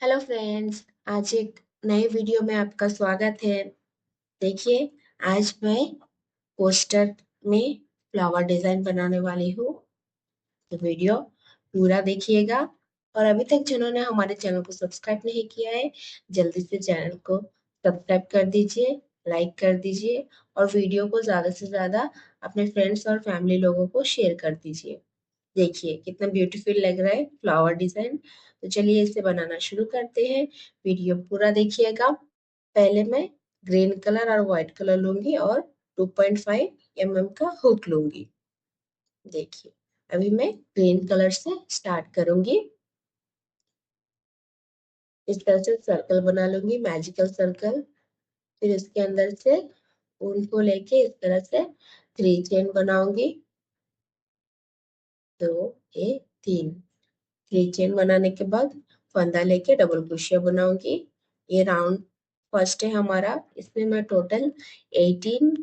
Hello friends, आज एक नए वीडियो में आपका स्वागत है। देखिए, आज मैं पोस्टर में फ्लावर डिजाइन बनाने वाली हूँ। तो वीडियो पूरा देखिएगा। और अभी तक जिन्होंने हमारे चैनल को सब्सक्राइब नहीं किया है, जल्दी से चैनल को सब्सक्राइब कर दीजिए, लाइक कर दीजिए और वीडियो को ज़्यादा से ज़्यादा अपने फ्रेंड्स और फैमिली लोगों को शेयर कर दीजिए। देखिए कितना ब्यूटीफुल लग रहा है फ्लावर डिजाइन। तो चलिए इसे बनाना शुरू करते हैं। वीडियो पूरा देखिएगा। पहले मैं ग्रीन कलर और व्हाइट कलर लूंगी और 2.5 mm का हुक लूंगी। देखिए, अभी मैं ग्रीन कलर से स्टार्ट करूंगी। इस तरह से सर्कल बना लूंगी, मैजिकल सर्कल। फिर इसके अंदर से ऊन को लेके इस तरह से 3 चेन बनाऊंगी। 2, 1, 3। 3 चेन बनाने के बाद फंदा लेके डबल क्रोशिया बनाऊंगी। ये राउंड फर्स्ट है हमारा। इसमें मैं टोटल 18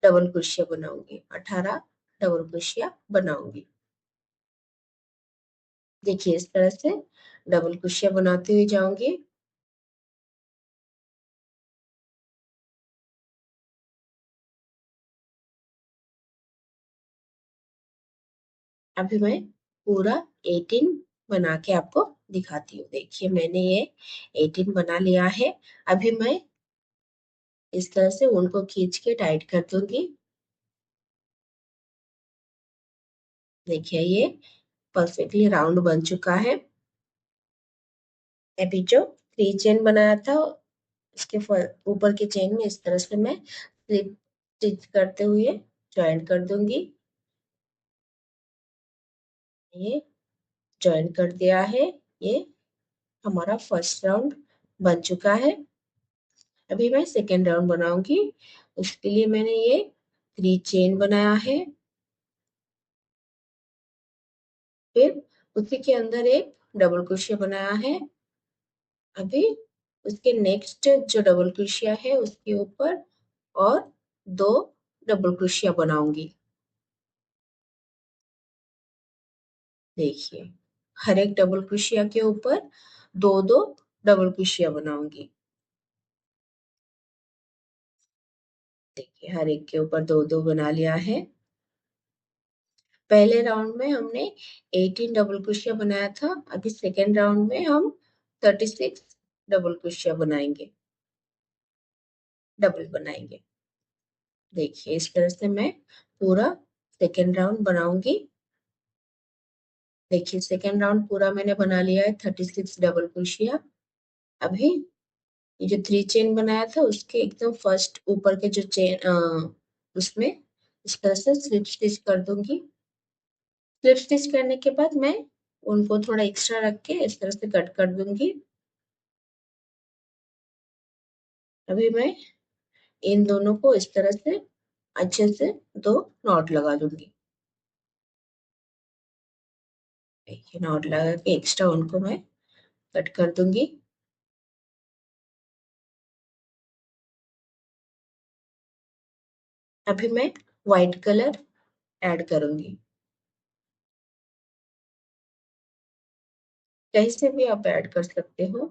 डबल क्रोशिया बनाऊंगी, 18 डबल क्रोशिया बनाऊंगी। देखिए इस तरह से डबल क्रोशिया बनाती हुई जाऊंगी। अभी मैं पूरा 18 बना के आपको दिखाती हूँ। देखिए मैंने ये 18 बना लिया है। अभी मैं इस तरह से उनको खींच के टाइट कर दूंगी। देखिए ये परफेक्टली राउंड बन चुका है। अभी जो 3 चेन बनाया था उसके ऊपर के चेन में इस तरह से मैं स्लिप स्टिच करते हुए ज्वाइन कर दूंगी। ये ज्वाइन कर दिया है। ये हमारा फर्स्ट राउंड बन चुका है। अभी मैं सेकेंड राउंड बनाऊंगी। उसके लिए मैंने ये 3 चेन बनाया है। फिर उसी के अंदर एक डबल क्रोशिया बनाया है। अभी उसके नेक्स्ट जो डबल क्रोशिया है उसके ऊपर और 2 डबल क्रोशिया बनाऊंगी। देखिए, हर एक डबल क्रोशिया के ऊपर 2-2 डबल क्रोशिया बनाऊंगी। देखिए हर एक के ऊपर 2-2 बना लिया है। पहले राउंड में हमने 18 डबल क्रोशिया बनाया था। अभी सेकेंड राउंड में हम 36 डबल क्रोशिया बनाएंगे, डबल बनाएंगे। देखिए इस तरह से मैं पूरा सेकेंड राउंड बनाऊंगी। देखिए सेकेंड राउंड पूरा मैंने बना लिया है 36 डबल क्रोशिया। अभी ये जो 3 चेन बनाया था उसके एकदम फर्स्ट ऊपर के जो चेन उसमें इस तरह से स्लिप स्टिच कर दूंगी। स्लिप स्टिच करने के बाद मैं उनको थोड़ा एक्स्ट्रा रख के इस तरह से कट कर दूंगी। अभी मैं इन दोनों को इस तरह से अच्छे से 2 नॉट लगा दूंगी। ये नॉट लगा के एक्स्ट्रा उनको मैं कट कर दूंगी। अभी मैं व्हाइट कलर ऐड करूंगी। कहीं से भी आप ऐड कर सकते हो।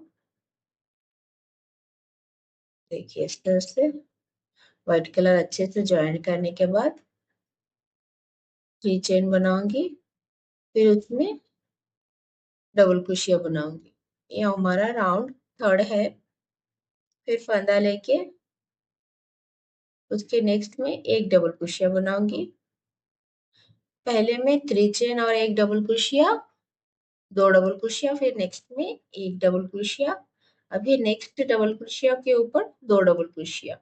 देखिए इस तरह से व्हाइट कलर अच्छे से ज्वाइन करने के बाद 3 चेन बनाऊंगी। फिर उसमें डबल क्रोशिया बनाऊंगी। ये हमारा राउंड थर्ड है। फिर फंदा लेके उसके नेक्स्ट में एक डबल क्रोशिया बनाऊंगी। पहले में 3 चेन और एक डबल क्रोशिया, 2 डबल क्रोशिया, फिर नेक्स्ट में एक डबल क्रोशिया। अभी नेक्स्ट डबल क्रोशिया के ऊपर 2 डबल क्रोशिया,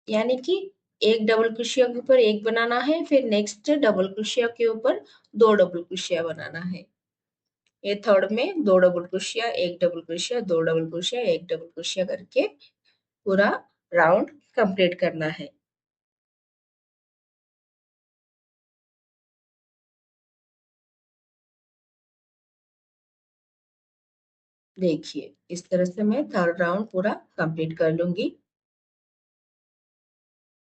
यानी कि एक डबल क्रोशिया के ऊपर एक बनाना है, फिर नेक्स्ट डबल क्रोशिया के ऊपर 2 डबल क्रोशिया बनाना है। ये थर्ड में 2 डबल क्रोशिया, एक डबल क्रोशिया, 2 डबल क्रोशिया, एक डबल क्रोशिया करके पूरा राउंड कंप्लीट करना है। देखिए इस तरह से मैं थर्ड राउंड पूरा कंप्लीट कर लूंगी।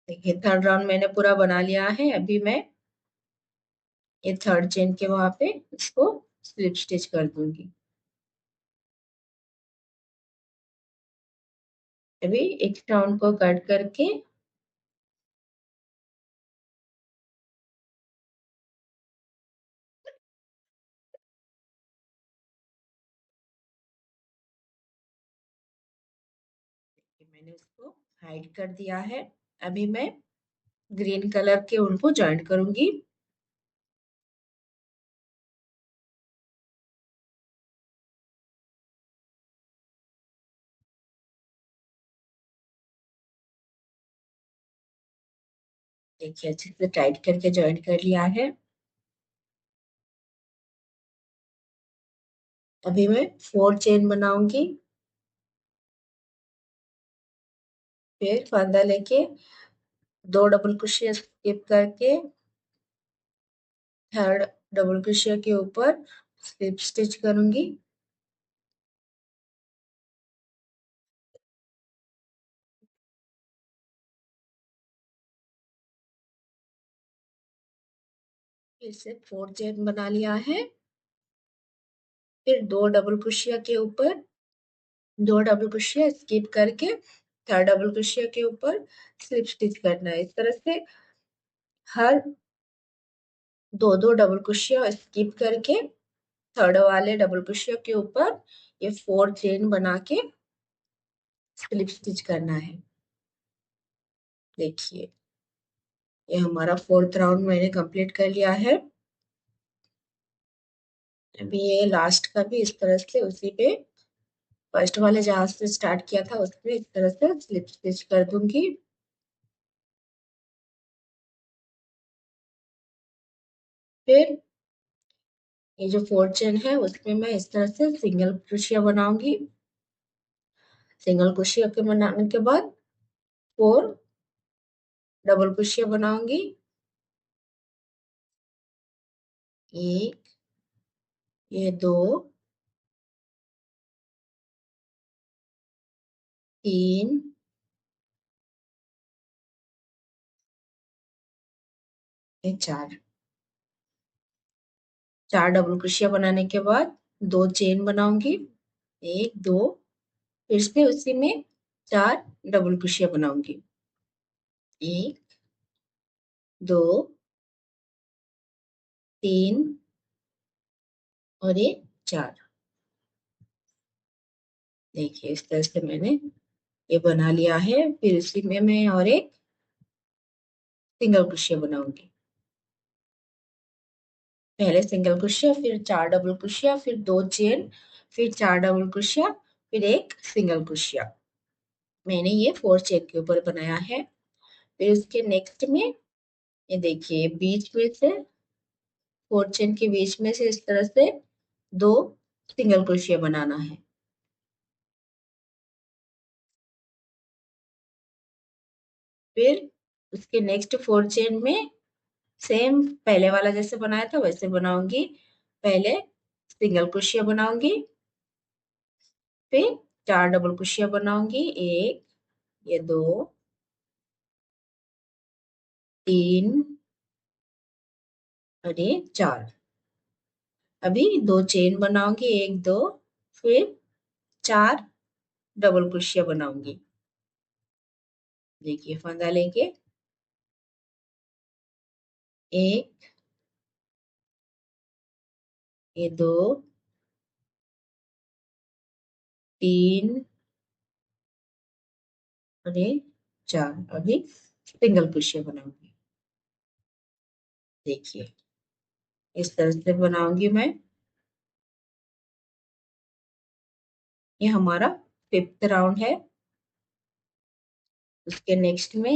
देखिए थर्ड राउंड मैंने पूरा बना लिया है। अभी मैं ये थर्ड चेन के वहां पे इसको स्लिप स्टिच कर दूंगी। अभी एक राउंड को कट करके मैंने उसको हाइड कर दिया है। अभी मैं ग्रीन कलर के उनको ज्वाइंट करूंगी। देखिए अच्छे से टाइट करके ज्वाइंट कर लिया है। अभी मैं 4 चेन बनाऊंगी। फिर फंदा लेके 2 डबल क्रोशिया स्किप करके थर्ड डबल क्रोशिया के ऊपर स्लिप स्टिच करूंगी। फिर से 4 चेन बना लिया है। फिर 2 डबल क्रोशिया के ऊपर 2 डबल क्रोशिया स्किप करके थर्ड डबल क्रोशिया के ऊपर स्लिप स्टिच करना है। इस तरह से हर दो डबल क्रोशिया स्किप करके थर्ड वाले डबल क्रोशिया के ऊपर ये 4 चेन बना के स्लिप स्टिच करना है। देखिए ये हमारा 4th राउंड मैंने कंप्लीट कर लिया है। अभी ये लास्ट का भी इस तरह से उसी पे फर्स्ट वाले जहां से स्टार्ट किया था उसमें इस तरह से स्लिप स्टिच कर दूंगी। फिर ये जो 4 चेन है उसमें मैं इस तरह से सिंगल क्रोशिया बनाऊंगी। सिंगल क्रोशिया के बनाने के बाद 4 डबल क्रोशिया बनाऊंगी। एक, ये 2, 3, ये 4। 4 डबल क्रोशिया बनाने के बाद 2 चेन बनाऊंगी। एक, दो, फिर से उसी में 4 डबल क्रोशिया बनाऊंगी। एक, दो, तीन और ये 4। देखिए इस तरह से मैंने ये बना लिया है। फिर उसी में मैं और एक सिंगल क्रोशिया बनाऊंगी। पहले सिंगल क्रोशिया, फिर 4 डबल क्रोशिया, फिर 2 चेन, फिर 4 डबल क्रोशिया, फिर एक सिंगल क्रोशिया। मैंने ये 4 चेन के ऊपर बनाया है। फिर उसके नेक्स्ट में ये देखिए बीच में से 4 चेन के बीच में से इस तरह से 2 सिंगल क्रोशिया बनाना है। फिर उसके नेक्स्ट 4 चेन में सेम पहले वाला जैसे बनाया था वैसे बनाऊंगी। पहले सिंगल क्रोशिया बनाऊंगी, फिर 4 डबल क्रोशिया बनाऊंगी। एक, ये 2, 3 और ये 4। अभी 2 चेन बनाऊंगी, एक, दो, फिर 4 डबल क्रोशिया बनाऊंगी। देखिए फंदा लेके एक, ये 2, 3 और ये 4। अभी सिंगल क्रोशिया बनाऊंगी। देखिए इस तरह से बनाऊंगी मैं। ये हमारा 5th राउंड है। उसके नेक्स्ट में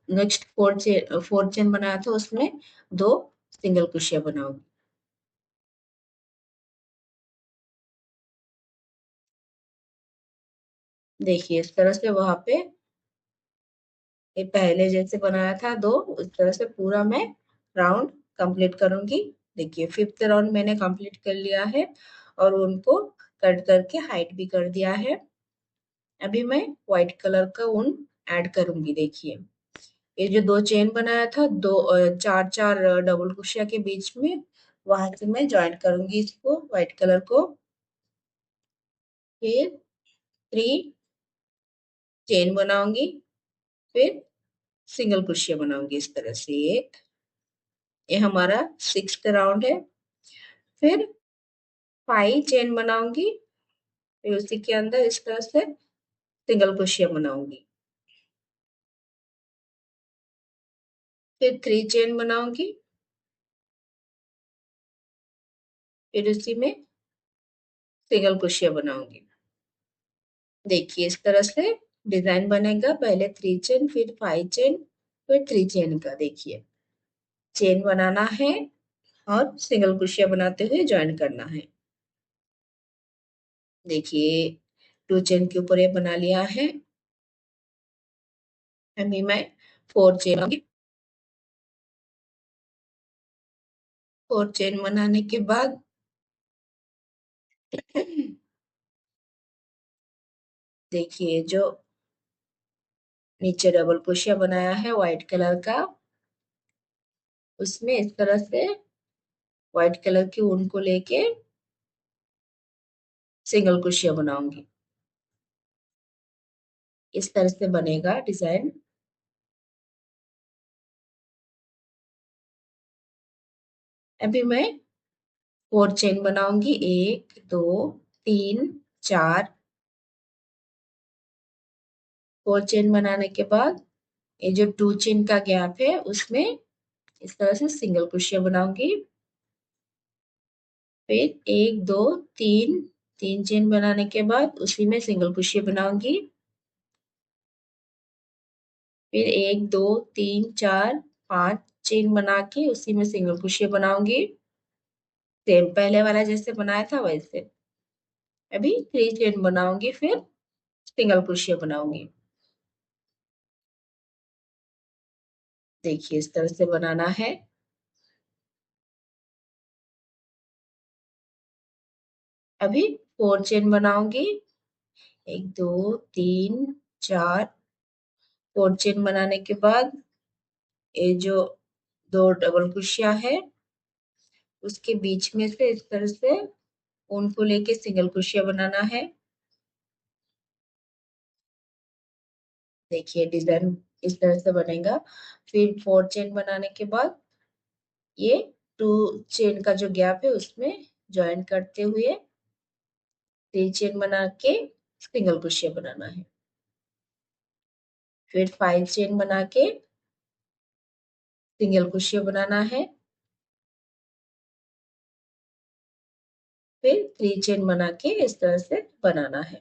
नेक्स्ट 4 चेन बनाया था उसमें 2 सिंगल क्रोशिया बनाऊंगी। देखिए इस तरह से वहां पे ये पहले जैसे बनाया था 2 उस तरह से पूरा मैं राउंड कंप्लीट करूंगी। देखिए 5th राउंड मैंने कंप्लीट कर लिया है और उनको कट करके हाइट भी कर दिया है। अभी मैं व्हाइट कलर का ऊन ऐड करूंगी। देखिए ये जो 2 चेन बनाया था 4 4 डबल क्रोशिया के बीच में वहां से मैं ज्वाइन करूंगी इसको व्हाइट कलर को। फिर 3 चेन बनाऊंगी, फिर सिंगल क्रोशिया बनाऊंगी इस तरह से एक। ये हमारा 6th राउंड है। फिर 5 चेन बनाऊंगी, फिर उसी के अंदर इस तरह से सिंगल क्रोशिया बनाऊंगी। फिर 3 चेन बनाऊंगी, फिर उसी में सिंगल क्रोशिया बनाऊंगी। देखिए इस तरह से डिजाइन बनेगा। पहले 3 चेन, फिर 5 चेन, फिर 3 चेन का। देखिए चेन बनाना है और सिंगल क्रोशिया बनाते हुए ज्वाइन करना है। देखिए 2 चेन के ऊपर ये बना लिया है। अभी मैं 4 चेन बनाऊंगी। 4 चेन बनाने के बाद देखिए जो नीचे डबल क्रोशिया बनाया है व्हाइट कलर का, उसमें इस तरह से व्हाइट कलर की ऊन को लेके सिंगल क्रोशिया बनाऊंगी। इस तरह से बनेगा डिजाइन। अभी मैं 4 चेन बनाऊंगी। 1 2 3 4। 4 चेन बनाने के बाद ये जो 2 चेन का गैप है उसमें इस तरह से सिंगल क्रोशिया बनाऊंगी। फिर 1 2 3, 3 चेन बनाने के बाद उसी में सिंगल क्रोशिया बनाऊंगी। फिर 1 2 3 4 5 चेन बना के उसी में सिंगल क्रोशिया बनाऊंगी, सेम पहले वाला जैसे बनाया था वैसे। अभी 3 चेन बनाऊंगी, फिर सिंगल क्रोशिया बनाऊंगी। देखिए इस तरह से बनाना है। अभी 4 चेन बनाऊंगी। 1 2 3 4। 4 चेन बनाने के बाद ये जो 2 डबल क्रोशिया है उसके बीच में से इस तरह से ऊन को लेके सिंगल क्रोशिया बनाना है। देखिए डिजाइन इस तरह से बनेगा। फिर 4 चेन बनाने के बाद ये 2 चेन का जो गैप है उसमें ज्वाइन करते हुए 3 चेन बना के सिंगल क्रोशिया बनाना है। फिर 5 चेन बना के सिंगल क्रोशिया बनाना है। फिर 3 चेन बना के इस तरह से बनाना है।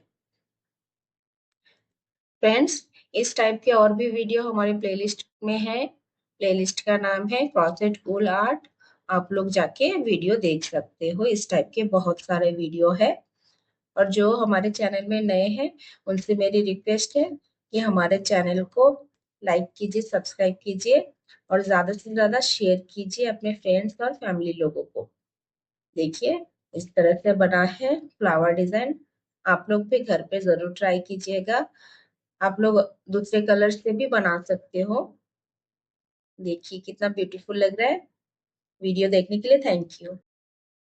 फ्रेंड्स इस टाइप के और भी वीडियो हमारे प्लेलिस्ट में है। प्लेलिस्ट का नाम है क्रॉचेट वूल आर्ट। आप लोग जाके वीडियो देख सकते हो। इस टाइप के बहुत सारे वीडियो है। और जो हमारे चैनल में नए हैं उनसे मेरी रिक्वेस्ट है कि हमारे चैनल को लाइक कीजिए, सब्सक्राइब कीजिए और ज्यादा से ज्यादा शेयर कीजिए अपने फ्रेंड्स और फैमिली लोगों को। देखिए इस तरह से बना है फ्लावर डिजाइन। आप लोग भी घर पे जरूर ट्राई कीजिएगा। आप लोग दूसरे कलर से भी बना सकते हो। देखिए कितना ब्यूटीफुल लग रहा है। वीडियो देखने के लिए थैंक यू।